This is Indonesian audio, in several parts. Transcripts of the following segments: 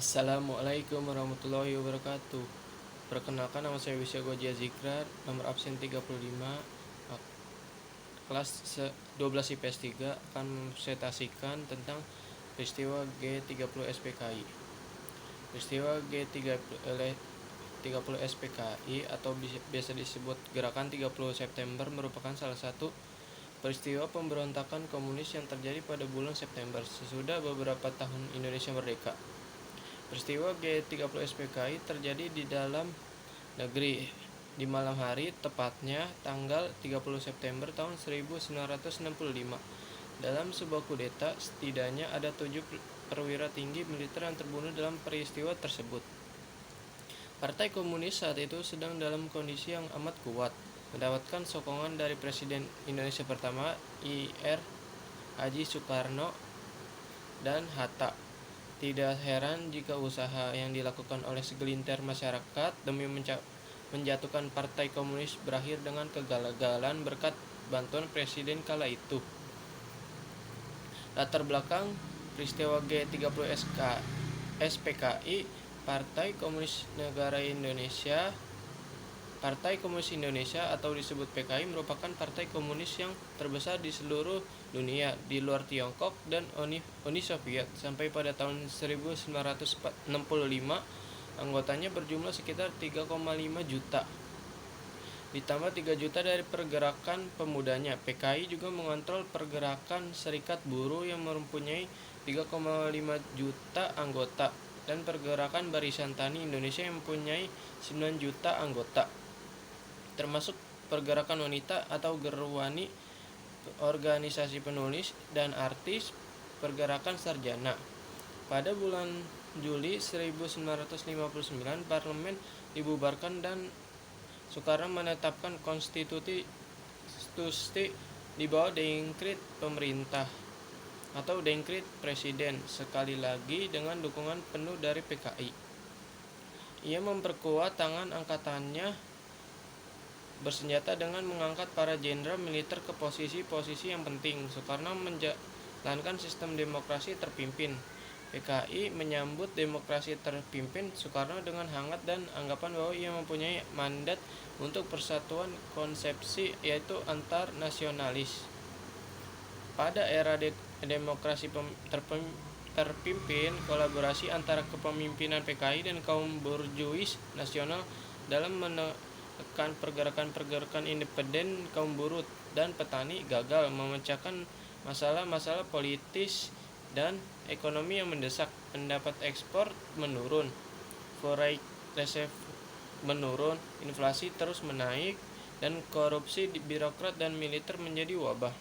Assalamualaikum warahmatullahi wabarakatuh. Perkenalkan, nama saya Wisya Gojia Zikrar, nomor absen 35, kelas 12 IPS 3, akan mempresentasikan tentang peristiwa G30 SPKI. Peristiwa G30 SPKI atau biasa disebut Gerakan 30 September merupakan salah satu peristiwa pemberontakan komunis yang terjadi pada bulan September sesudah beberapa tahun Indonesia merdeka. Peristiwa G30 SPKI terjadi di dalam negeri di malam hari, tepatnya tanggal 30 September tahun 1965. Dalam sebuah kudeta, setidaknya ada 7 perwira tinggi militer yang terbunuh dalam peristiwa tersebut. Partai Komunis saat itu sedang dalam kondisi yang amat kuat, mendapatkan sokongan dari Presiden Indonesia pertama Ir. Haji Soekarno dan Hatta. Tidak heran jika usaha yang dilakukan oleh segelintir masyarakat demi menjatuhkan Partai Komunis berakhir dengan kegagalan berkat bantuan Presiden kala itu. Latar belakang peristiwa G30 SPKI. Partai Komunis Indonesia atau disebut PKI merupakan partai komunis yang terbesar di seluruh dunia di luar Tiongkok dan Uni Soviet. Sampai pada tahun 1965, anggotanya berjumlah sekitar 3,5 juta. Ditambah 3 juta dari pergerakan pemudanya. PKI juga mengontrol pergerakan Serikat Buruh yang mempunyai 3,5 juta anggota dan pergerakan Barisan Tani Indonesia yang mempunyai 9 juta anggota, termasuk pergerakan wanita atau Gerwani, organisasi penulis dan artis, pergerakan sarjana. Pada bulan Juli 1959, parlemen dibubarkan dan Soekarno menetapkan konstitusi di bawah dekret pemerintah atau dekret presiden, sekali lagi dengan dukungan penuh dari PKI. Ia memperkuat tangan angkatannya bersenjata dengan mengangkat para jenderal militer ke posisi-posisi yang penting. Soekarno menjalankan sistem demokrasi terpimpin. PKI menyambut demokrasi terpimpin Soekarno dengan hangat dan anggapan bahwa ia mempunyai mandat untuk persatuan konsepsi, yaitu antar nasionalis. Pada era demokrasi terpimpin, kolaborasi antara kepemimpinan PKI dan kaum borjuis nasional dalam menekan pergerakan independen kaum buruh dan petani gagal memecahkan masalah-masalah politis dan ekonomi yang mendesak. Pendapat ekspor menurun, foreign reserve menurun, inflasi terus menaik, dan korupsi di birokrat dan militer menjadi wabah.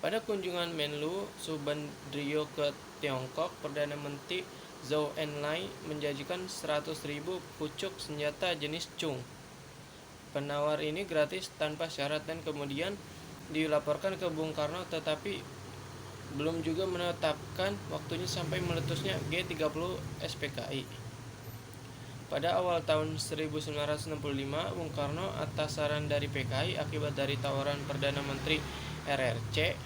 Pada kunjungan Menlu Subandrio ke Tiongkok, Perdana Menteri Zhou Enlai menjanjikan 100.000 pucuk senjata jenis Chung. Penawar ini gratis tanpa syarat dan kemudian dilaporkan ke Bung Karno, tetapi belum juga menetapkan waktunya sampai meletusnya G30 SPKI. Pada awal tahun 1965, Bung Karno atas saran dari PKI akibat dari tawaran Perdana Menteri RRC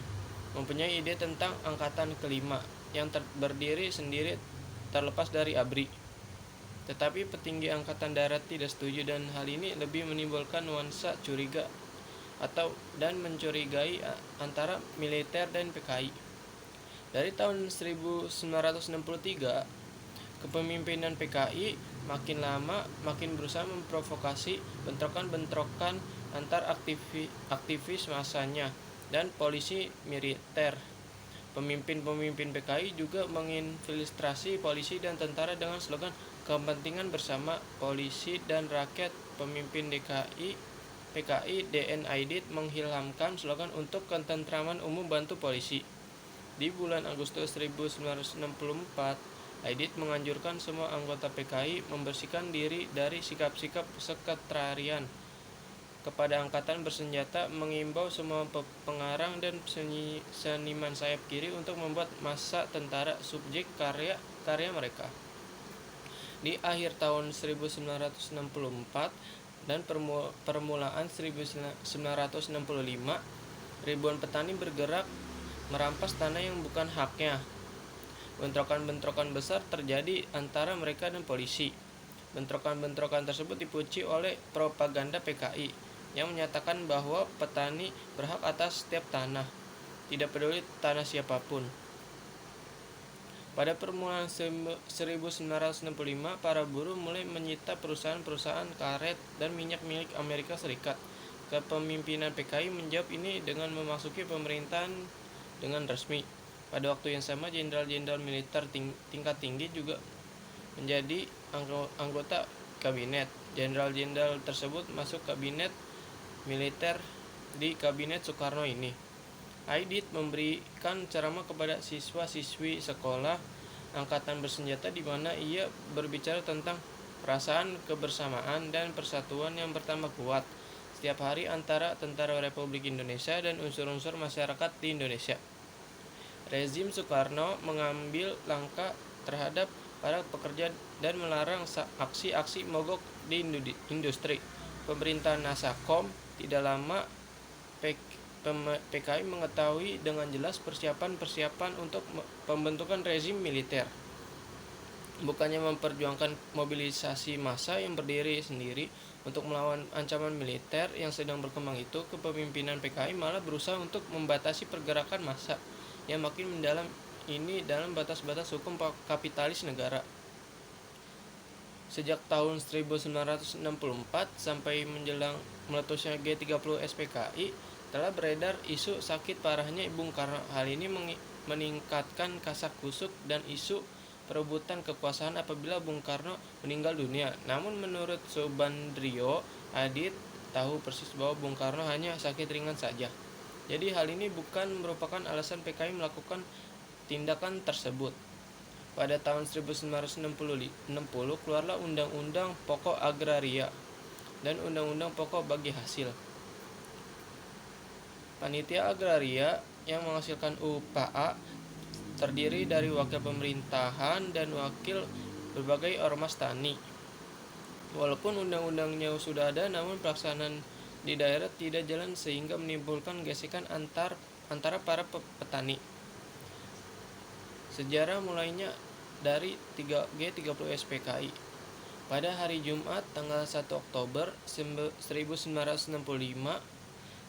mempunyai ide tentang angkatan kelima yang berdiri sendiri terlepas dari ABRI. Tetapi petinggi angkatan darat tidak setuju dan hal ini lebih menimbulkan nuansa curiga dan mencurigai antara militer dan PKI. Dari tahun 1963, kepemimpinan PKI makin lama makin berusaha memprovokasi bentrokan-bentrokan antar aktivis masanya dan polisi militer. Pemimpin-pemimpin PKI juga menginfiltrasi polisi dan tentara dengan slogan kepentingan bersama polisi dan rakyat. Pemimpin PKI DN Aidit menghilangkan slogan untuk ketentraman umum bantu polisi. Di bulan Agustus 1964, Aidit menganjurkan semua anggota PKI membersihkan diri dari sikap-sikap sekretarian. Kepada angkatan bersenjata, mengimbau semua pengarang dan seniman sayap kiri untuk membuat massa tentara subjek karya mereka. Di akhir tahun 1964 dan permulaan 1965, ribuan petani bergerak merampas tanah yang bukan haknya. Bentrokan-bentrokan besar terjadi antara mereka dan polisi. Bentrokan-bentrokan tersebut dipicu oleh propaganda PKI yang menyatakan bahwa petani berhak atas setiap tanah, tidak peduli tanah siapapun. Pada permulaan 1965, para buruh mulai menyita perusahaan-perusahaan karet dan minyak milik Amerika Serikat. Kepemimpinan PKI menjawab ini dengan memasuki pemerintahan dengan resmi. Pada waktu yang sama, jenderal-jenderal militer tingkat tinggi juga menjadi anggota kabinet. Jenderal-jenderal tersebut masuk kabinet militer di kabinet Soekarno ini. Aidit memberikan ceramah kepada siswa-siswi sekolah angkatan bersenjata di mana ia berbicara tentang perasaan kebersamaan dan persatuan yang bertambah kuat setiap hari antara tentara Republik Indonesia dan unsur-unsur masyarakat di Indonesia. Rezim Soekarno mengambil langkah terhadap para pekerja dan melarang aksi-aksi mogok di industri. Pemerintahan Nasakom tidak lama PKI mengetahui dengan jelas persiapan untuk pembentukan rezim militer. Bukannya memperjuangkan mobilisasi massa yang berdiri sendiri untuk melawan ancaman militer yang sedang berkembang itu, kepemimpinan PKI malah berusaha untuk membatasi pergerakan massa yang makin mendalam ini dalam batas-batas hukum kapitalis negara. Sejak tahun 1964 sampai menjelang meletusnya G30 SPKI, telah beredar isu sakit parahnya Bung Karno. Hal ini meningkatkan kasak-kusuk dan isu perebutan kekuasaan apabila Bung Karno meninggal dunia. Namun menurut Subandrio, Adit tahu persis bahwa Bung Karno hanya sakit ringan saja. Jadi hal ini bukan merupakan alasan PKI melakukan tindakan tersebut. Pada tahun 1960 keluarlah Undang-Undang Pokok Agraria dan Undang-Undang Pokok Bagi Hasil. Panitia Agraria yang menghasilkan UPA terdiri dari wakil pemerintahan dan wakil berbagai ormas tani. Walaupun undang-undangnya sudah ada, namun pelaksanaan di daerah tidak jalan sehingga menimbulkan gesekan antara para petani. Sejarah mulainya dari G30 SPKI. Pada hari Jumat tanggal 1 Oktober 1965,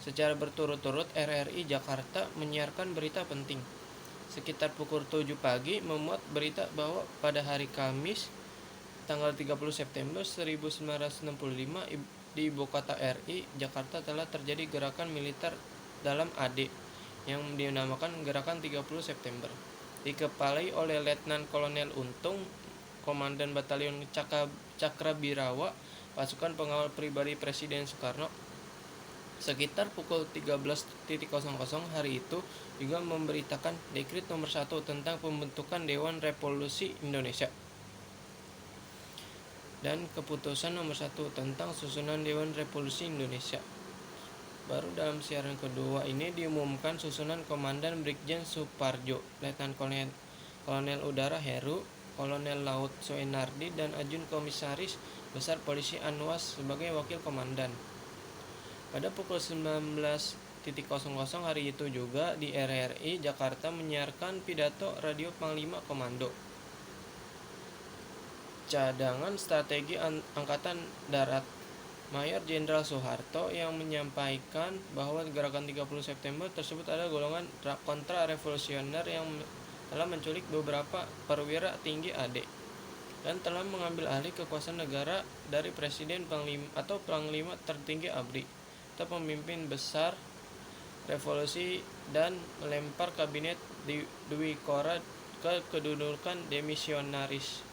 secara berturut-turut RRI Jakarta menyiarkan berita penting. Sekitar pukul 7 pagi memuat berita bahwa pada hari Kamis tanggal 30 September 1965 di ibu kota RI Jakarta telah terjadi gerakan militer dalam AD yang dinamakan Gerakan 30 September. Dikepalai oleh Letnan Kolonel Untung, Komandan Batalion Cakrabirawa, pasukan pengawal pribadi Presiden Soekarno. Sekitar pukul 13.00 hari itu juga memberitakan Dekrit nomor 1 tentang pembentukan Dewan Revolusi Indonesia dan keputusan nomor 1 tentang susunan Dewan Revolusi Indonesia. Baru dalam siaran kedua ini diumumkan susunan Komandan Brigjen Suparjo, Letnan Kolonel Udara Heru, Kolonel Laut Soenardi, dan Ajun Komisaris Besar Polisi Anwas sebagai wakil komandan. Pada pukul 19.00 hari itu juga di RRI Jakarta menyiarkan pidato Radio Panglima Komando Cadangan Strategi Angkatan Darat Mayor Jenderal Soeharto yang menyampaikan bahwa gerakan 30 September tersebut adalah golongan kontra-revolusioner yang telah menculik beberapa perwira tinggi AD dan telah mengambil alih kekuasaan negara dari Presiden Panglima tertinggi ABRI atau pemimpin besar revolusi dan melempar kabinet Dwi Kora ke kedudukan demisionaris.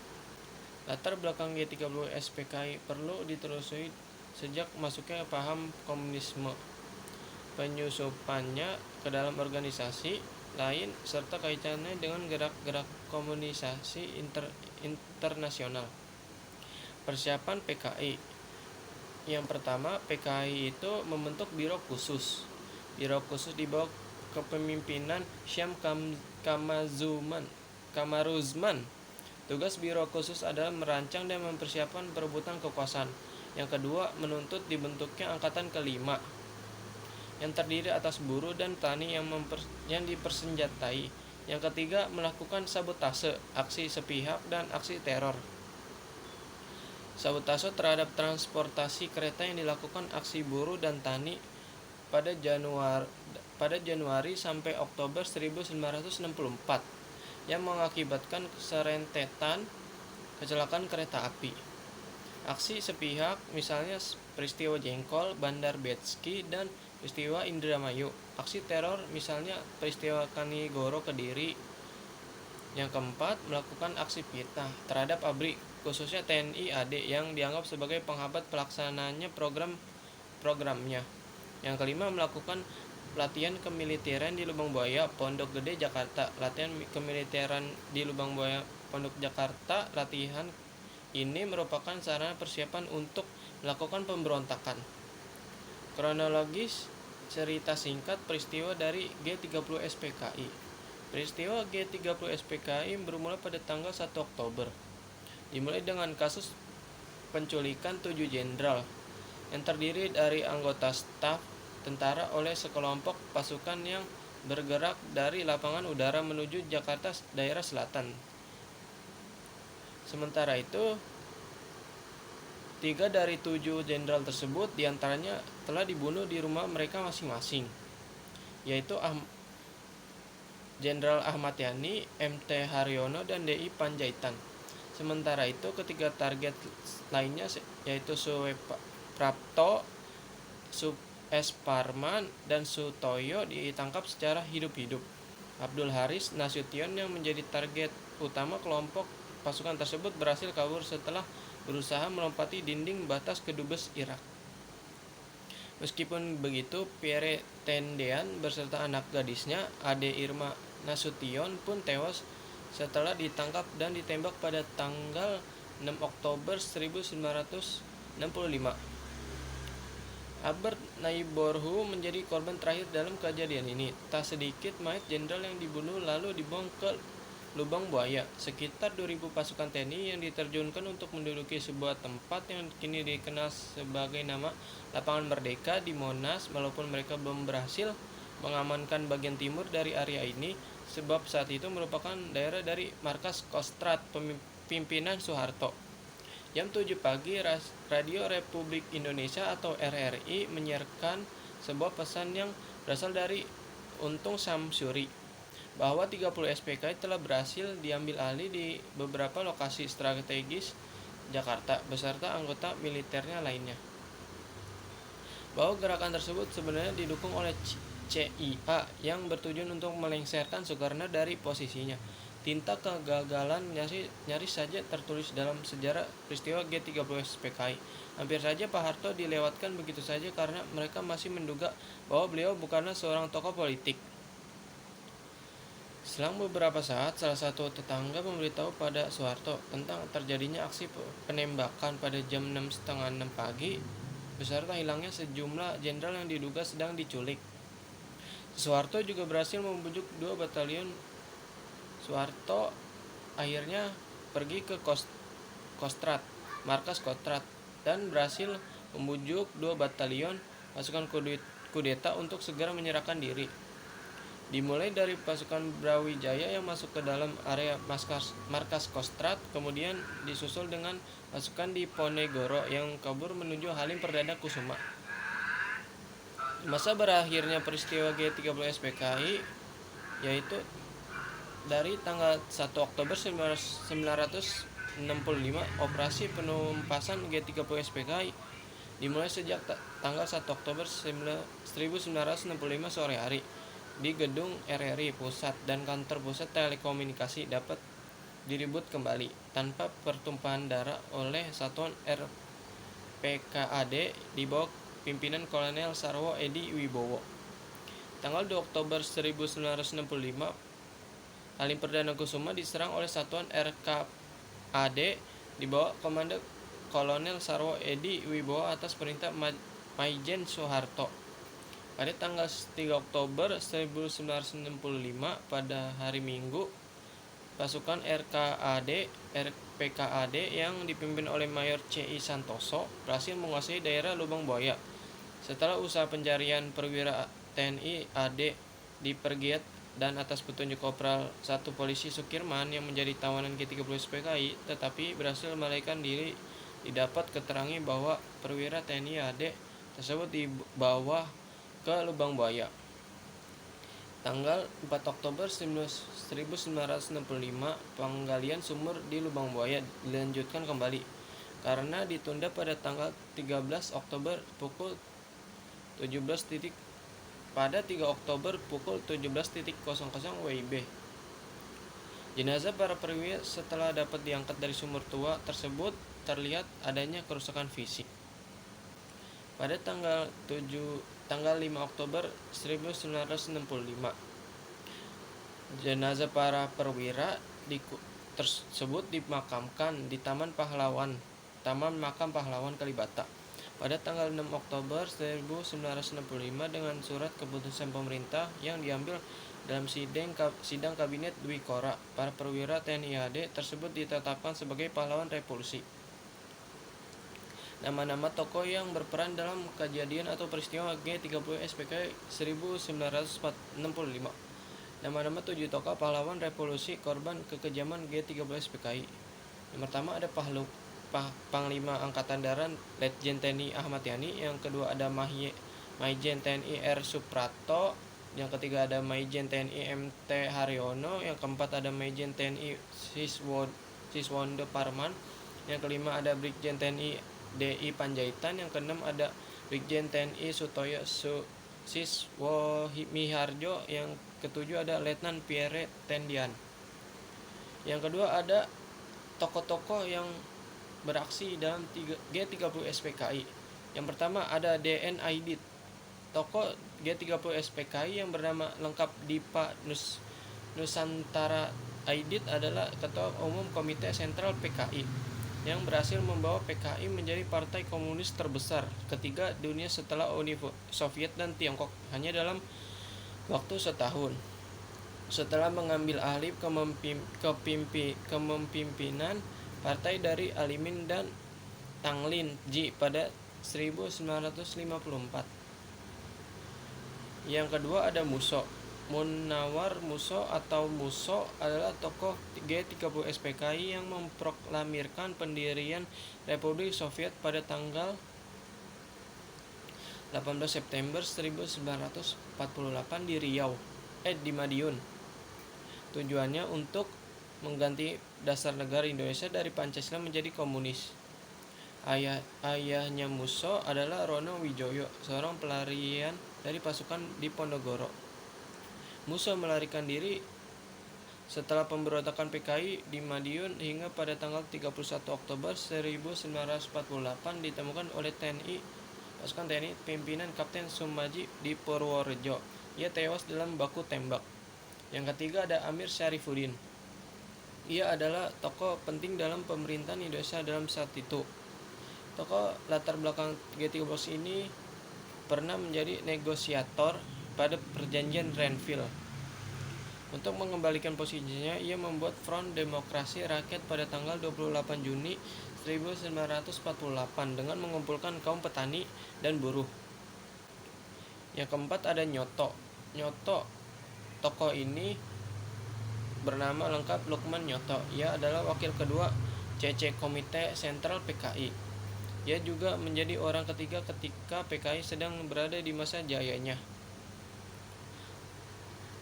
Latar belakang G30 SPKI perlu ditelusuri sejak masuknya paham komunisme, penyusupannya ke dalam organisasi lain, serta kaitannya dengan gerak-gerak komunisasi internasional. Persiapan PKI. Yang pertama, PKI itu membentuk biro khusus. Biro khusus di bawah kepemimpinan Syam Kamaruzman. Tugas biro khusus adalah merancang dan mempersiapkan perebutan kekuasaan. Yang kedua, menuntut dibentuknya angkatan kelima yang terdiri atas buruh dan petani yang dipersenjatai. Yang ketiga, melakukan sabotase, aksi sepihak, dan aksi teror. Sabotase terhadap transportasi kereta yang dilakukan aksi buruh dan tani pada Januari sampai Oktober 1964 yang mengakibatkan serentetan kecelakaan kereta api. Aksi sepihak misalnya peristiwa Jengkol, Bandar Betski, dan peristiwa Indramayu. Aksi teror misalnya peristiwa Kanigoro Kediri. Yang keempat, melakukan aksi fitnah terhadap ABRI, khususnya TNI AD yang dianggap sebagai penghambat pelaksananya programnya. Yang kelima, melakukan pelatihan kemiliteran di Lubang Buaya, Pondok Gede, Jakarta. Latihan kemiliteran di Lubang Buaya, Pondok Jakarta, latihan ini merupakan sarana persiapan untuk melakukan pemberontakan. Kronologis cerita singkat peristiwa dari G30 SPKI. Peristiwa G30 SPKI bermula pada tanggal 1 Oktober. Dimulai dengan kasus penculikan 7 jenderal yang terdiri dari anggota staf tentara oleh sekelompok pasukan yang bergerak dari lapangan udara menuju Jakarta daerah selatan. Sementara itu, 3 dari 7 jenderal tersebut diantaranya telah dibunuh di rumah mereka masing-masing, yaitu Jenderal Ahmad Yani, MT Haryono, dan DI Panjaitan. Sementara itu, ketiga target lainnya yaitu Suprapto, S. Parman, dan Sutoyo ditangkap secara hidup-hidup. Abdul Haris Nasution yang menjadi target utama kelompok pasukan tersebut berhasil kabur setelah berusaha melompati dinding batas kedubes Irak. Meskipun begitu, Pierre Tendean beserta anak gadisnya, Ade Irma Nasution, pun tewas setelah ditangkap dan ditembak pada tanggal 6 Oktober 1965. Albert Naiborhu menjadi korban terakhir dalam kejadian ini. Tak sedikit mayat jenderal yang dibunuh lalu dibuang ke Lubang Buaya. Sekitar 2.000 pasukan TNI yang diterjunkan untuk menduduki sebuah tempat yang kini dikenal sebagai nama Lapangan Merdeka di Monas, walaupun mereka belum berhasil mengamankan bagian timur dari area ini, sebab saat itu merupakan daerah dari markas Kostrad pimpinan Soeharto. Jam 7 pagi, Radio Republik Indonesia atau RRI menyiarkan sebuah pesan yang berasal dari Untung Samsuri bahwa 30 SPKI telah berhasil diambil alih di beberapa lokasi strategis Jakarta beserta anggota militernya lainnya. Bahwa gerakan tersebut sebenarnya didukung oleh CIA yang bertujuan untuk melengsarkan Soekarno dari posisinya. Tinta kegagalan nyaris saja tertulis dalam sejarah peristiwa G30 SPKI. Hampir saja Pak Harto dilewatkan begitu saja karena mereka masih menduga bahwa beliau bukanlah seorang tokoh politik. Selang beberapa saat, salah satu tetangga memberitahu pada Soeharto tentang terjadinya aksi penembakan pada jam 5:30 pagi beserta hilangnya sejumlah jenderal yang diduga sedang diculik. Soeharto juga berhasil membujuk 2 batalion. Soeharto akhirnya pergi ke Kostrad, markas Kostrad, dan berhasil membujuk 2 batalion pasukan kudeta untuk segera menyerahkan diri. Dimulai dari pasukan Brawijaya yang masuk ke dalam area markas Kostrad, kemudian disusul dengan pasukan di Ponegoro yang kabur menuju Halim Perdana Kusuma. Masa berakhirnya peristiwa G30 SPKI yaitu dari tanggal 1 Oktober 1965, operasi penumpasan G30 SPKI dimulai sejak tanggal 1 Oktober 1965 sore hari di gedung RRI Pusat, dan kantor pusat telekomunikasi dapat direbut kembali tanpa pertumpahan darah oleh satuan RPKAD di bawah pimpinan Kolonel Sarwo Edi Wibowo. Tanggal 2 Oktober 1965, Halim Perdana Kusuma diserang oleh satuan RKAD di bawah komando Kolonel Sarwo Edi Wibowo atas perintah Maijen Soeharto. Pada tanggal 3 Oktober 1965 pada hari Minggu, pasukan RPKAD yang dipimpin oleh Mayor C.I. Santoso berhasil menguasai daerah Lubang Buaya. Setelah usaha pencarian perwira TNI AD dan atas petunjuk Kopral 1 Polisi Sukirman yang menjadi tawanan G30 SPKI, tetapi berhasil melarikan diri, didapat keterangi bahwa perwira TNI AD tersebut dibawa ke Lubang Buaya. Tanggal 4 Oktober 1965, penggalian sumur di Lubang Buaya dilanjutkan kembali karena ditunda pada tanggal 13 Oktober pukul 17. Pada 3 Oktober pukul 17.00 WIB. Jenazah para perwira setelah dapat diangkat dari sumur tua tersebut terlihat adanya kerusakan fisik. Pada tanggal 5 Oktober 1965, jenazah para perwira tersebut dimakamkan di Taman Makam Pahlawan Kalibata. Pada tanggal 6 Oktober 1965 dengan surat keputusan pemerintah yang diambil dalam sidang kabinet Dwi Kora, para perwira TNI AD tersebut ditetapkan sebagai pahlawan revolusi. Nama-nama tokoh yang berperan dalam kejadian atau peristiwa G30 SPKI 1965. Nama-nama 7 tokoh pahlawan revolusi korban kekejaman G30 SPKI. Yang pertama ada Panglima Angkatan Darat Letjen TNI Ahmad Yani, yang kedua ada Maijen TNI R Suprato, yang ketiga ada Maijen TNI MT Haryono, yang keempat ada Maijen TNI Siswondo Parman, yang kelima ada Brigjen TNI DI Panjaitan, yang keenam ada Brigjen TNI Sutoyo Siswomiharjo, yang ketujuh ada Letnan Pierre Tendian. Yang kedua ada tokoh-tokoh yang beraksi dalam G30 SPKI. Yang pertama ada DN Aidit, tokoh G30 SPKI yang bernama lengkap Dipa Nusantara Aidit adalah Ketua Umum Komite Sentral PKI yang berhasil membawa PKI menjadi partai komunis terbesar ketiga dunia setelah Uni Soviet dan Tiongkok hanya dalam waktu setahun. Setelah mengambil alih kepemimpinan partai dari Alimin dan Tanglin Ji pada 1954. Yang kedua ada Musso. Munawar Musso atau Musso adalah tokoh G30 SPKI yang memproklamirkan pendirian Republik Soviet pada tanggal 18 September 1948 di Madiun. Tujuannya untuk mengganti dasar negara Indonesia dari Pancasila menjadi komunis. Ayahnya Musso adalah Rono Wijoyo, seorang pelarian dari pasukan Diponegoro. Musso melarikan diri setelah pemberontakan PKI di Madiun hingga pada tanggal 31 Oktober 1948 ditemukan oleh pasukan TNI pimpinan Kapten Sumaji di Purworejo. Ia tewas dalam baku tembak. Yang ketiga ada Amir Syarifuddin. Ia adalah tokoh penting dalam pemerintahan Indonesia dalam saat itu. Tokoh latar belakang G30 ini pernah menjadi negosiator pada perjanjian Renville. Untuk mengembalikan posisinya, ia membuat Front Demokrasi Rakyat pada tanggal 28 Juni 1948 dengan mengumpulkan kaum petani dan buruh. Yang keempat ada Nyoto. Tokoh ini bernama lengkap Lukman Nyoto. Ia adalah wakil kedua CC Komite Sentral PKI. Ia juga menjadi orang ketiga ketika PKI sedang berada di masa jayanya.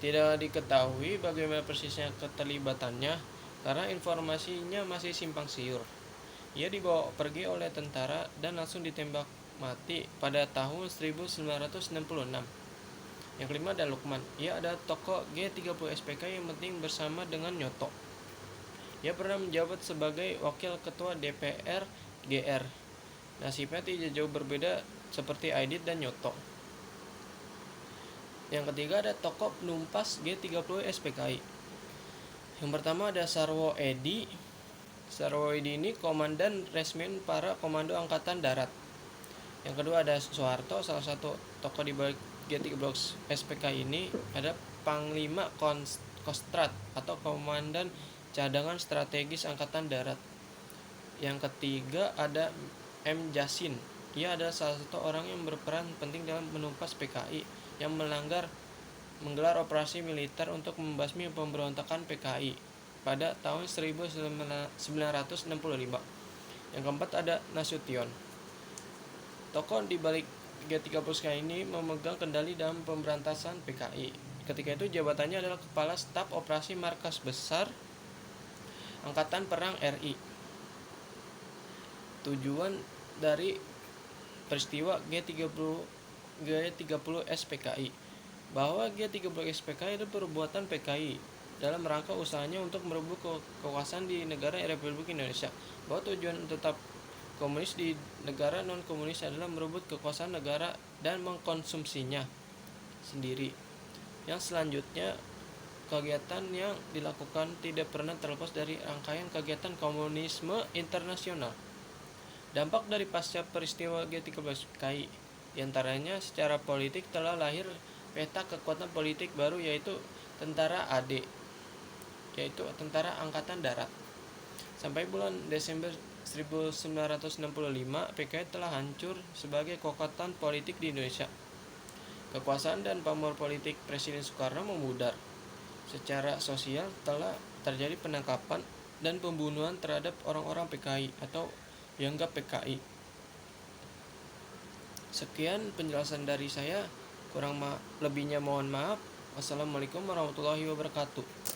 Tidak diketahui bagaimana persisnya keterlibatannya karena informasinya masih simpang siur. Ia dibawa pergi oleh tentara dan langsung ditembak mati pada tahun 1966. Yang kelima ada Lukman. Ia ada tokoh G30 SPK yang penting bersama dengan Nyoto. Ia pernah menjabat sebagai wakil ketua DPR GR. Nasibnya tidak jauh berbeda seperti Aidit dan Nyoto. Yang ketiga ada tokoh penumpas G30 SPKI. Yang pertama ada Sarwo Edi. Sarwo Edi ini komandan resmen para komando angkatan darat. Yang kedua ada Soeharto, salah satu tokoh di balik G30 SPKI ini ada Panglima Kostrat atau Komandan Cadangan Strategis Angkatan Darat. Yang ketiga ada M. Jasin. Ia adalah salah satu orang yang berperan penting dalam menumpas PKI yang melanggar menggelar operasi militer untuk membasmi pemberontakan PKI pada tahun 1965. Yang keempat ada Nasution. Tokoh di balik G30 ini memegang kendali dalam pemberantasan PKI. Ketika itu jabatannya adalah Kepala Staf Operasi Markas Besar Angkatan Perang RI. Tujuan dari peristiwa G30 SPKI bahwa G30 SPKI adalah perbuatan PKI dalam rangka usahanya untuk merebut kekuasaan di negara Republik Indonesia, bahwa tujuan tetap komunis di negara non-komunis adalah merebut kekuasaan negara dan mengkonsumsinya sendiri. Yang selanjutnya, kegiatan yang dilakukan tidak pernah terlepas dari rangkaian kegiatan komunisme internasional. Dampak dari pasca peristiwa G30 SPKI, diantaranya secara politik telah lahir peta kekuatan politik baru, yaitu tentara AD, yaitu Tentara Angkatan Darat. Sampai bulan Desember 1965, PKI telah hancur sebagai kekuatan politik di Indonesia. Kekuasaan dan pamor politik Presiden Soekarno memudar. Secara sosial telah terjadi penangkapan dan pembunuhan terhadap orang-orang PKI atau dianggap PKI. Sekian penjelasan dari saya, kurang lebihnya mohon maaf. Wassalamualaikum warahmatullahi wabarakatuh.